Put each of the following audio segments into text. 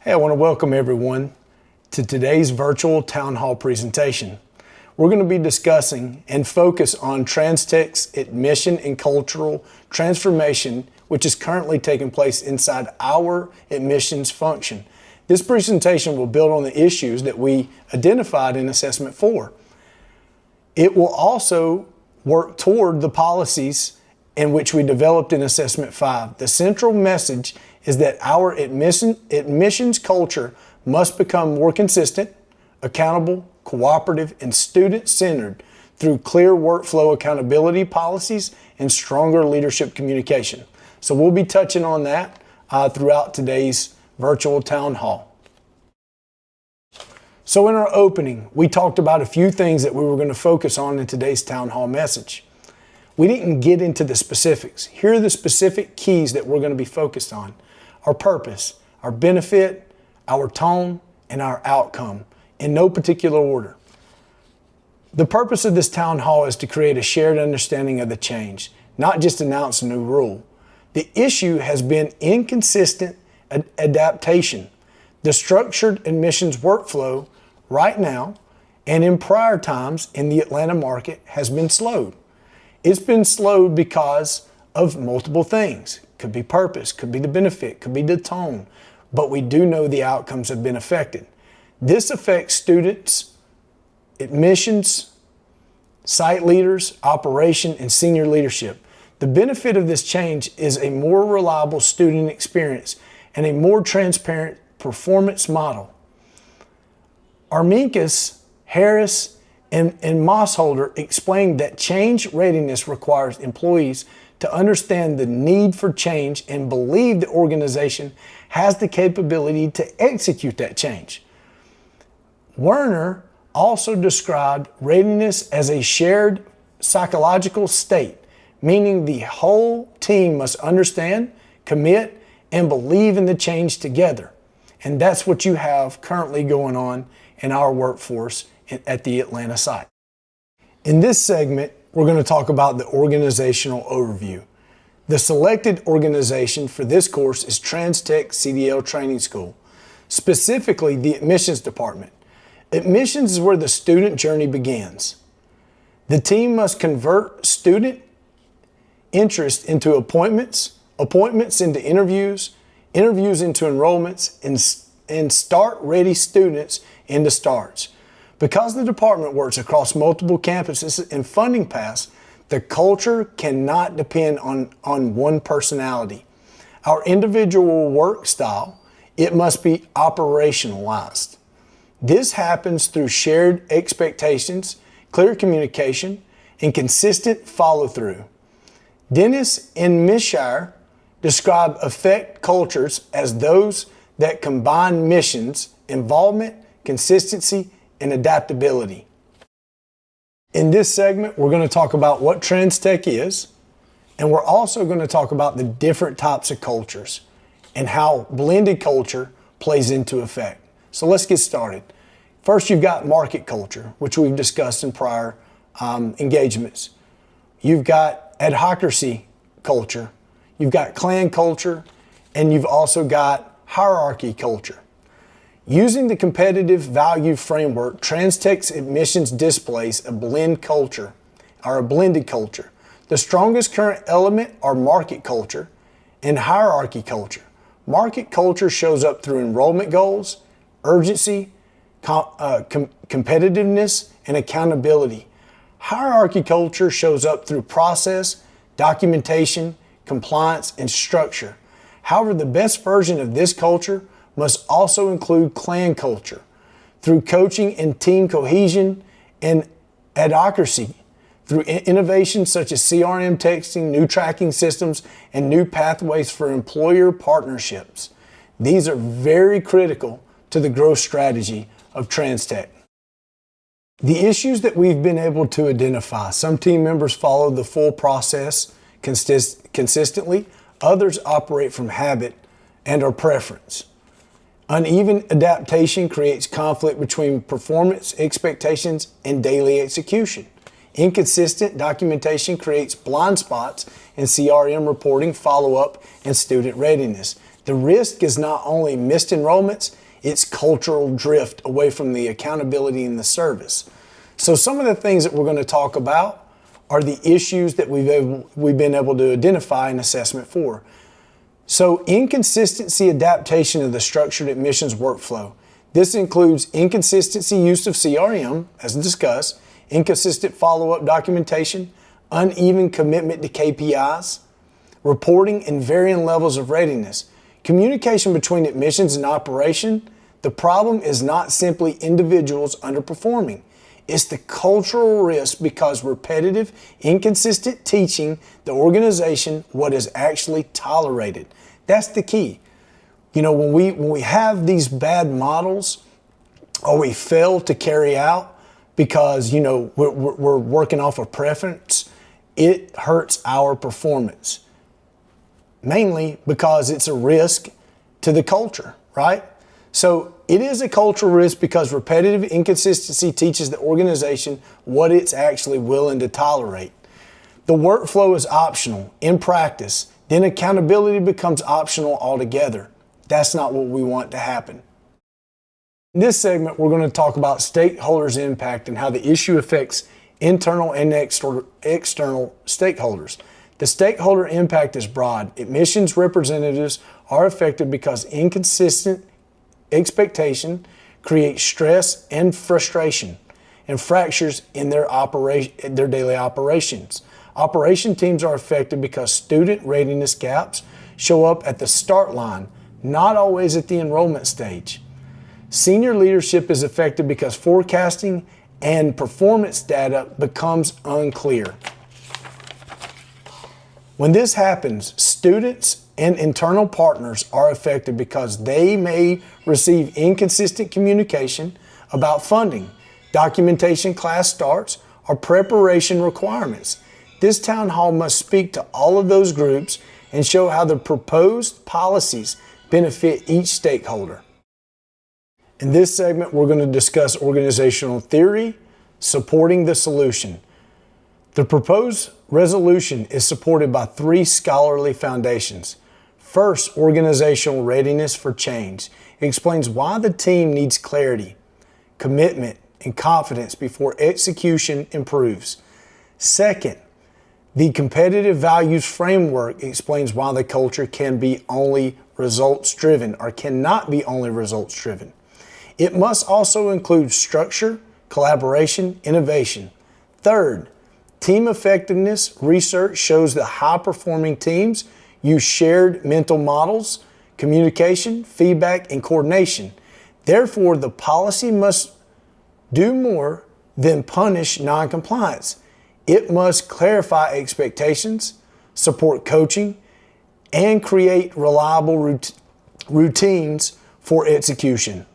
Hey, I want to welcome everyone to today's virtual town hall presentation. We're going to be discussing and focus on TransTech's admission and cultural transformation, which is currently taking place inside our admissions function. This presentation will build on the issues that we identified in Assessment 4. It will also work toward the policies in which we developed in Assessment 5. The central message is that our admissions culture must become more consistent, accountable, cooperative, and student-centered through clear workflow accountability policies and stronger leadership communication. So we'll be touching on that throughout today's virtual town hall. So in our opening, we talked about a few things that we were going to focus on in today's town hall message. We didn't get into the specifics. Here are the specific keys that we're going to be focused on. Our purpose, our benefit, our tone, and our outcome, in no particular order. The purpose of this town hall is to create a shared understanding of the change, not just announce a new rule. The issue has been inconsistent adaptation. The structured admissions workflow right now and in prior times in the Atlanta market has been slowed. It's been slowed because of multiple things. Could be purpose, could be the benefit, could be the tone, but we do know the outcomes have been affected. This affects students, admissions, site leaders, operation, and senior leadership. The benefit of this change is a more reliable student experience and a more transparent performance model. Arminkus, Harris, and Mossholder explained that change readiness requires employees to understand the need for change and believe the organization has the capability to execute that change. Werner also described readiness as a shared psychological state, meaning the whole team must understand, commit, and believe in the change together. And that's what you have currently going on in our workforce at the Atlanta site. In this segment, we're going to talk about the organizational overview. The selected organization for this course is TransTech CDL Training School, specifically the admissions department. Admissions is where the student journey begins. The team must convert student interest into appointments, appointments into interviews, interviews into enrollments, and start-ready students into starts. Because the department works across multiple campuses and funding paths, the culture cannot depend on one personality. Our individual work style, it must be operationalized. This happens through shared expectations, clear communication, and consistent follow-through. Dennis and Mishire describe effect cultures as those that combine missions, involvement, consistency, and adaptability. In this segment, we're going to talk about what TransTech is, and we're also going to talk about the different types of cultures and how blended culture plays into effect. So let's get started. First, you've got market culture, which we've discussed in prior engagements. You've got adhocracy culture, you've got clan culture, and you've also got hierarchy culture. Using the competitive value framework, TransTech's admissions displays a blended culture. The strongest current element are market culture and hierarchy culture. Market culture shows up through enrollment goals, urgency, competitiveness, and accountability. Hierarchy culture shows up through process, documentation, compliance, and structure. However, the best version of this culture must also include clan culture through coaching and team cohesion and adhocracy through innovations such as CRM texting, new tracking systems, and new pathways for employer partnerships. These are very critical to the growth strategy of TransTech. The issues that we've been able to identify, some team members follow the full process consistently, others operate from habit and or preference. Uneven adaptation creates conflict between performance expectations and daily execution. Inconsistent documentation creates blind spots in CRM reporting, follow-up, and student readiness. The risk is not only missed enrollments, it's cultural drift away from the accountability in the service. So some of the things that we're going to talk about are the issues that we've been able to identify an assessment for. So inconsistency adaptation of the structured admissions workflow. This includes inconsistency use of CRM, as discussed, inconsistent follow-up documentation, uneven commitment to KPIs, reporting and varying levels of readiness. Communication between admissions and operation. The problem is not simply individuals underperforming. It's the cultural risk because repetitive, inconsistent teaching the organization what is actually tolerated. That's the key. You know, when we have these bad models or we fail to carry out because, you know, we're working off a preference, it hurts our performance. Mainly because it's a risk to the culture, right? So it is a cultural risk because repetitive inconsistency teaches the organization what it's actually willing to tolerate. The workflow is optional in practice, then accountability becomes optional altogether. That's not what we want to happen. In this segment, we're going to talk about stakeholders' impact and how the issue affects internal and external stakeholders. The stakeholder impact is broad. Admissions representatives are affected because inconsistent expectation creates stress and frustration and fractures in their daily operations. Operation teams are affected because student readiness gaps show up at the start line, not always at the enrollment stage. Senior leadership is affected because forecasting and performance data becomes unclear. When this happens, students and internal partners are affected because they may receive inconsistent communication about funding, documentation class starts, or preparation requirements. This town hall must speak to all of those groups and show how the proposed policies benefit each stakeholder. In this segment, we're going to discuss organizational theory, supporting the solution. The proposed resolution is supported by 3 scholarly foundations. First, organizational readiness for change. It explains why the team needs clarity, commitment, and confidence before execution improves. Second, the competitive values framework explains why the culture can be only results-driven or cannot be only results-driven. It must also include structure, collaboration, innovation. Third, team effectiveness research shows that high-performing teams use shared mental models, communication, feedback, and coordination. Therefore, the policy must do more than punish noncompliance. It must clarify expectations, support coaching, and create reliable routines for execution.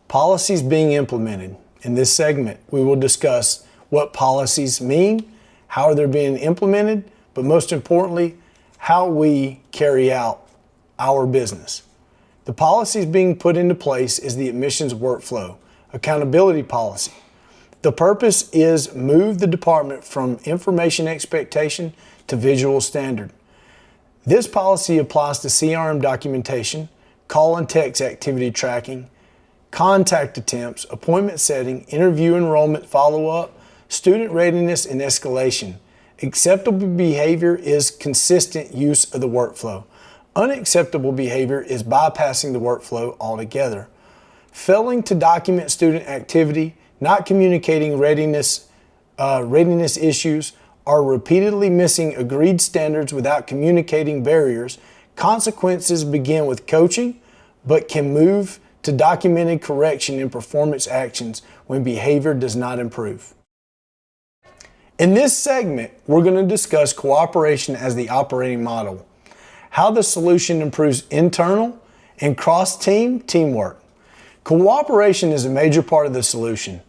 Policies being implemented. In this segment, we will discuss what policies mean, how they're being implemented, but most importantly, how we carry out our business. The policies being put into place is the admissions workflow, accountability policy. The purpose is move the department from information expectation to visual standard. This policy applies to CRM documentation, call and text activity tracking, contact attempts, appointment setting, interview enrollment follow-up, student readiness, and escalation. Acceptable behavior is consistent use of the workflow. Unacceptable behavior is bypassing the workflow altogether. Failing to document student activity, not communicating readiness issues, or repeatedly missing agreed standards without communicating barriers. Consequences begin with coaching, but can move to documented correction in performance actions when behavior does not improve. In this segment, we're going to discuss cooperation as the operating model, how the solution improves internal and cross-team teamwork. Cooperation is a major part of the solution.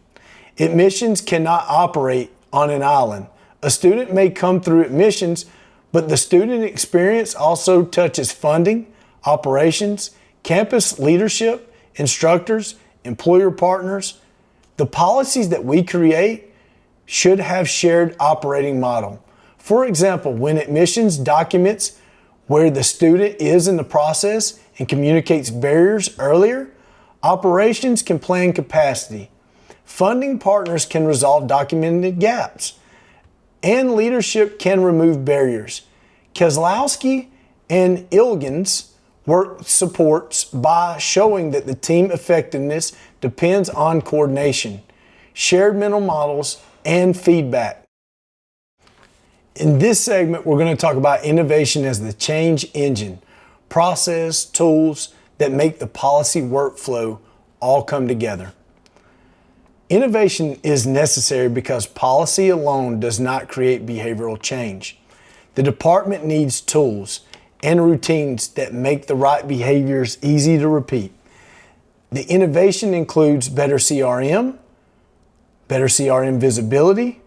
Admissions cannot operate on an island. A student may come through admissions, but the student experience also touches funding, operations, campus leadership, instructors, employer partners. The policies that we create should have shared operating model. For example, when admissions documents where the student is in the process and communicates barriers earlier. Operations can plan capacity. Funding partners can resolve documented gaps. And leadership can remove barriers. Kozlowski and Ilgens work supports by showing that the team effectiveness depends on coordination, shared mental models, and feedback. In this segment, we're going to talk about innovation as the change engine, process, tools that make the policy workflow all come together. Innovation is necessary because policy alone does not create behavioral change. The department needs tools and routines that make the right behaviors easy to repeat. The innovation includes better CRM visibility,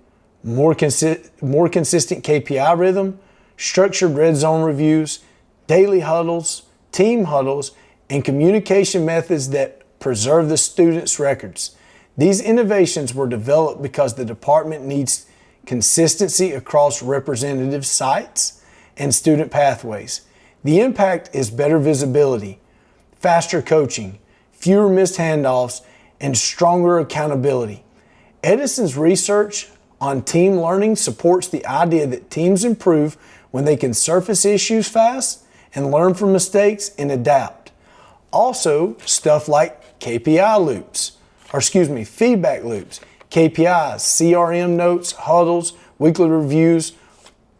more consistent KPI rhythm, structured red zone reviews, daily huddles, team huddles, and communication methods that preserve the students' records. These innovations were developed because the department needs consistency across representative sites and student pathways. The impact is better visibility, faster coaching, fewer missed handoffs, and stronger accountability. Edison's research on team learning supports the idea that teams improve when they can surface issues fast and learn from mistakes and adapt. Also, stuff like feedback loops, KPIs, CRM notes, huddles, weekly reviews,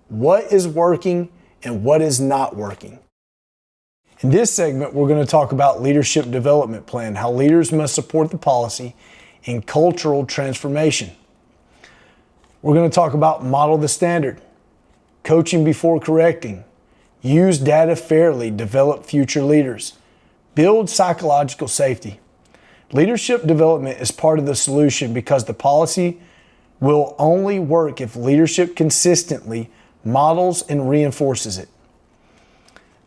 what is working and what is not working. In this segment, we're going to talk about leadership development plan, how leaders must support the policy in cultural transformation. We're going to talk about model the standard, coaching before correcting, use data fairly, develop future leaders, build psychological safety. Leadership development is part of the solution because the policy will only work if leadership consistently models and reinforces it.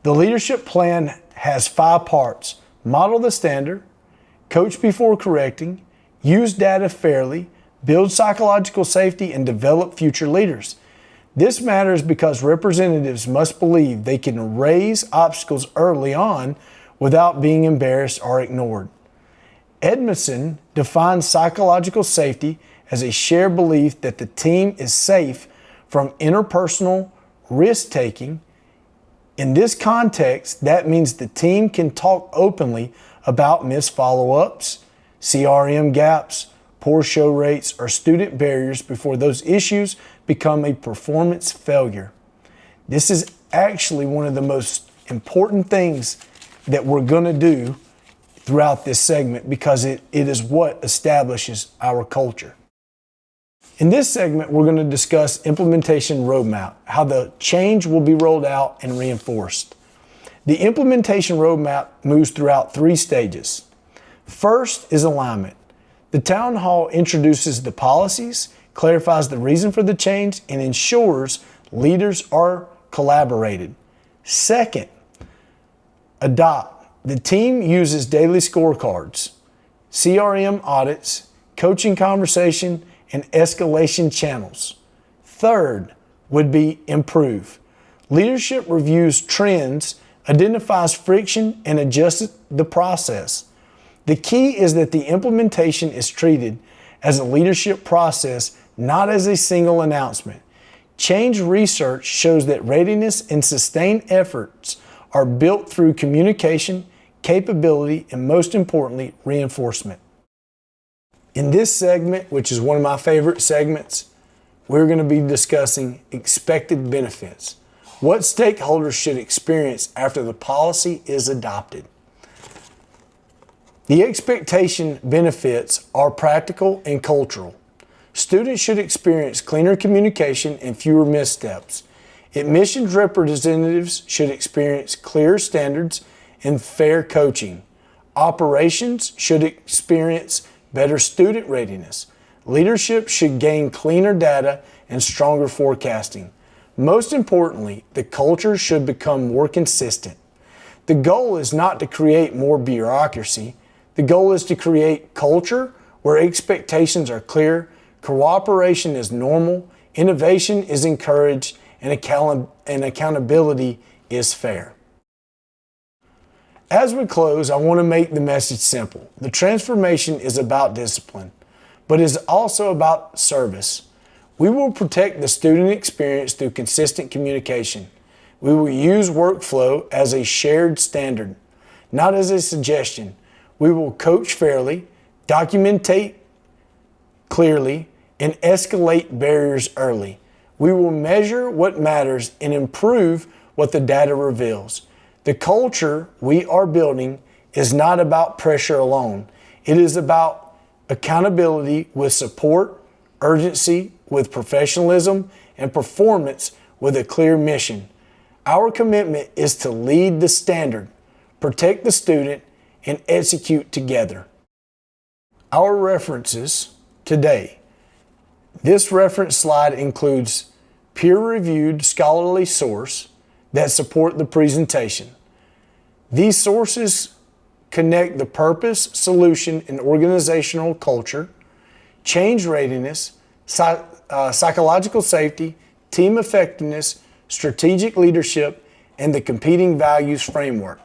The leadership plan has 5 parts: model the standard, coach before correcting, use data fairly, build psychological safety, and develop future leaders. This matters because representatives must believe they can raise obstacles early on without being embarrassed or ignored. Edmondson defines psychological safety as a shared belief that the team is safe from interpersonal risk-taking. In this context, that means the team can talk openly about missed follow-ups, CRM gaps, poor show rates, or student barriers before those issues become a performance failure. This is actually one of the most important things that we're going to do throughout this segment because it is what establishes our culture. In this segment, we're going to discuss implementation roadmap, how the change will be rolled out and reinforced. The implementation roadmap moves throughout 3 stages. First is alignment. The town hall introduces the policies, clarifies the reason for the change, and ensures leaders are collaborated. Second, adopt. The team uses daily scorecards, CRM audits, coaching conversation, and escalation channels. Third would be improve. Leadership reviews trends, identifies friction, and adjusts the process. The key is that the implementation is treated as a leadership process, not as a single announcement. Change research shows that readiness and sustained efforts are built through communication, capability, and most importantly, reinforcement. In this segment, which is one of my favorite segments, we're going to be discussing expected benefits. What stakeholders should experience after the policy is adopted. The expectation benefits are practical and cultural. Students should experience cleaner communication and fewer missteps. Admissions representatives should experience clear standards and fair coaching. Operations should experience better student readiness. Leadership should gain cleaner data and stronger forecasting. Most importantly, the culture should become more consistent. The goal is not to create more bureaucracy. The goal is to create culture where expectations are clear, cooperation is normal, innovation is encouraged, and accountability is fair. As we close, I want to make the message simple. The transformation is about discipline, but is also about service. We will protect the student experience through consistent communication. We will use workflow as a shared standard, not as a suggestion. We will coach fairly, documentate clearly, and escalate barriers early. We will measure what matters and improve what the data reveals. The culture we are building is not about pressure alone. It is about accountability with support, urgency with professionalism, and performance with a clear mission. Our commitment is to lead the standard, protect the student, and execute together. Our references today. This reference slide includes peer-reviewed scholarly source that support the presentation. These sources connect the purpose, solution, and organizational culture, change readiness, psychological safety, team effectiveness, strategic leadership, and the competing values framework.